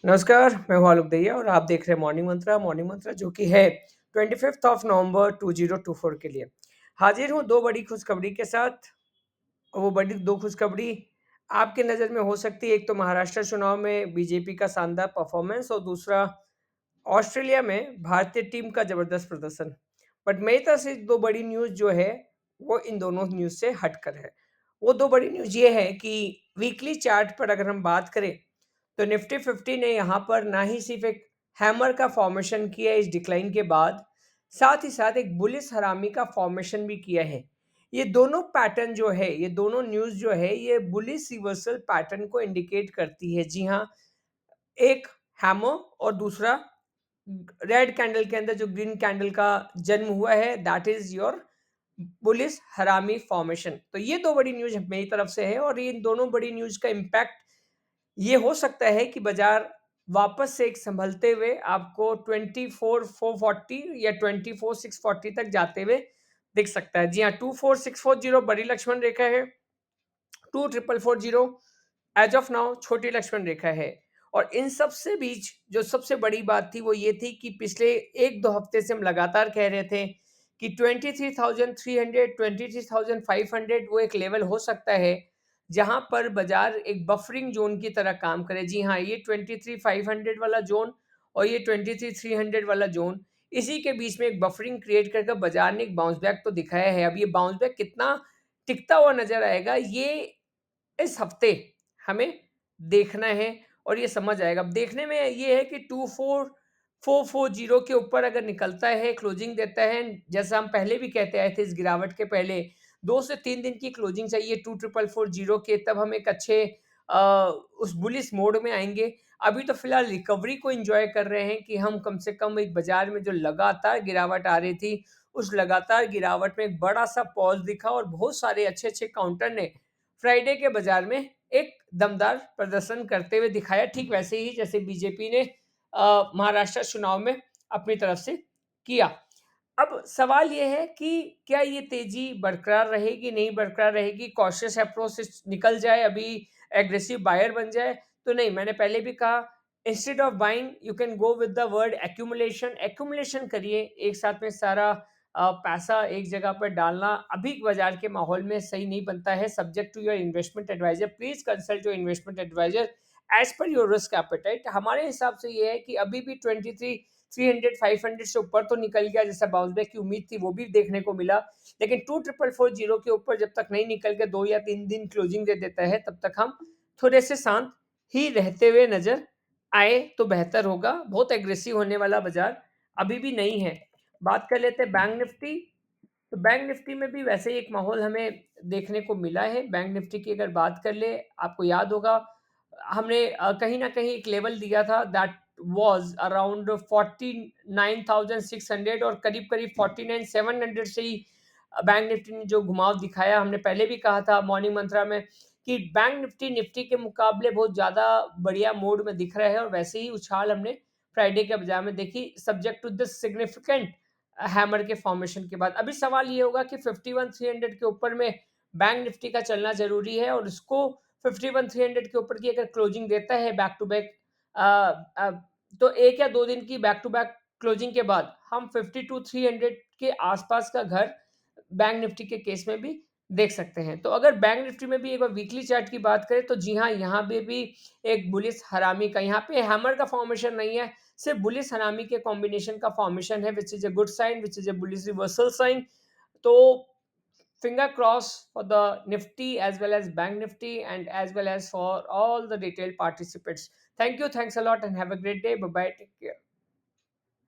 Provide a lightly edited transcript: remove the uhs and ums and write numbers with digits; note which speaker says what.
Speaker 1: नमस्कार, मैं हूँ आलोक दहिया और आप देख रहे हैं मॉर्निंग मंत्रा जो कि है 25th ऑफ नवंबर 2024 के लिए। हाजिर हूँ 2 बड़ी खुशखबरी के साथ और वो बड़ी 2 खुशखबरी आपके नज़र में हो सकती है। एक तो महाराष्ट्र चुनाव में बीजेपी का शानदार परफॉर्मेंस और दूसरा ऑस्ट्रेलिया में भारतीय टीम का ज़बरदस्त प्रदर्शन। बट मेरी तरफ से 2 बड़ी न्यूज़ जो है, वो इन दोनों न्यूज़ से हटकर है। वो 2 बड़ी न्यूज़ ये है कि वीकली चार्ट पर अगर हम बात करें तो निफ्टी 50 ने यहाँ पर ना ही सिर्फ एक हैमर का फॉर्मेशन किया इस डिक्लाइन के बाद, साथ ही साथ एक बुलिश हरामी का फॉर्मेशन भी किया है। ये दोनों पैटर्न जो है, ये दोनों न्यूज़ जो है, ये बुलिश रिवर्सल पैटर्न को इंडिकेट करती है। जी हाँ, एक हैमर और दूसरा रेड कैंडल के अंदर जो ग्रीन कैंडल का जन्म हुआ है, दैट इज़ योर बुलिश हरामी फॉर्मेशन। तो ये 2 बड़ी न्यूज़ मेरी तरफ से है और इन दोनों बड़ी न्यूज़ का इम्पैक्ट ये हो सकता है कि बाजार वापस से एक संभलते हुए आपको 24,440 या 24,640 तक जाते हुए दिख सकता है। जी हाँ, 24,640 बड़ी लक्ष्मण रेखा है, 24,440 एज ऑफ नाउ छोटी लक्ष्मण रेखा है। और इन सब से बीच जो सबसे बड़ी बात थी वो ये थी कि पिछले 1-2 हफ्ते से हम लगातार कह रहे थे कि 23,300 23,500 वो एक लेवल हो सकता है जहां पर बाजार एक बफरिंग जोन की तरह काम करे। जी हाँ, ये 23,500 वाला जोन और ये 23,300 वाला जोन, इसी के बीच में एक बफरिंग क्रिएट करके बाजार ने एक बाउंस बैक तो दिखाया है। अब ये बाउंस बैक कितना टिकता हुआ नजर आएगा, ये इस हफ्ते हमें देखना है और ये समझ आएगा। अब देखने में ये है कि 24,440 के ऊपर अगर निकलता है, क्लोजिंग देता है, जैसा हम पहले भी कहते आए थे इस गिरावट के पहले, 2 से 3 दिन की क्लोजिंग चाहिए 24,440 के, तब हम एक अच्छे अ, उस बुलिश मोड में आएँगे। अभी तो फिलहाल रिकवरी को एन्जॉय कर रहे हैं कि हम कम से कम एक बाजार में जो लगातार गिरावट आ रही थी, उस लगातार गिरावट में एक बड़ा-सा पॉज़ दिखा और बहुत सारे अच्छे-अच्छे काउंटर ने फ्राइडे के बाजार में एक दमदार प्रदर्शन करते हुए दिखाया, ठीक वैसे ही जैसे बीजेपी ने महाराष्ट्र चुनाव में अपनी तरफ से किया। अब सवाल ये है कि क्या ये तेजी बरकरार रहेगी, नहीं बरकरार रहेगी, कॉशियस अप्रोच से निकल जाए, अभी एग्रेसिव बायर बन जाए? तो नहीं, मैंने पहले भी कहा, instead of buying you can go with the word accumulation. Accumulation करिए, एक साथ में सारा पैसा एक जगह पर डालना अभी बाजार के माहौल में सही नहीं बनता है। Subject to your investment advisor, please consult your investment advisor as per your risk appetite. हमारे हिसाब से ये है कि अभी भी 23,300 500 से ऊपर तो निकल गया, जैसा बाउंस बैक की उम्मीद थी वो भी देखने को मिला, लेकिन 24,440 के ऊपर जब तक नहीं निकल के 2 या 3 दिन क्लोजिंग दे देता है, तब तक हम थोड़े से शांत ही रहते हुए नजर आए तो बेहतर होगा। बहुत एग्रेसिव होने वाला बाजार अभी भी नहीं है। बात कर लेते हैं बैंक निफ्टी। तो बैंक निफ्टी में भी वैसे ही एक माहौल हमें देखने को मिला है। बैंक निफ्टी की अगर बात कर ले, आपको याद होगा हमने कहीं न कहीं एक लेवल दिया था दैट वाज़ अराउंड 49,600 और करीब-करीब 49,700 से ही बैंक निफ्टी ने जो घुमाव दिखाया, हमने पहले भी कहा था मॉर्निंग मंत्रा में कि बैंक निफ्टी, निफ्टी के मुकाबले बहुत ज़्यादा बढ़िया मोड में दिख रहा है और वैसे ही उछाल हमने फ्राइडे के बाज़ार में देखी, subject to the significant hammer के फॉर्मेशन के बाद। अभी सवाल ये होगा कि 51,300 के ऊपर में बैंक निफ्टी का चलना ज़रूरी है और उसको 51,300 के ऊपर की अगर क्लोजिंग देता है बैक टू बैक, अ अ, तो 1 या 2 दिन की बैक टू बैक क्लोजिंग के बाद हम 52,300 के आसपास का घर बैंक निफ्टी के केस में भी देख सकते हैं। तो अगर बैंक निफ्टी में भी एक बार वीकली चार्ट की बात करें तो जी हाँ, यहाँ पे भी एक बुलिश हरामी का, यहाँ पे हैमर का फॉर्मेशन नहीं है, सिर्फ बुलिश हरामी के कॉम्बिनेशन का फॉर्मेशन है, which is a good sign, which is a bullish reversal sign. तो finger cross for the nifty as well as bank nifty and as well as for all the retail participants. Thank you, thanks a lot and have a great day. Bye bye, take care.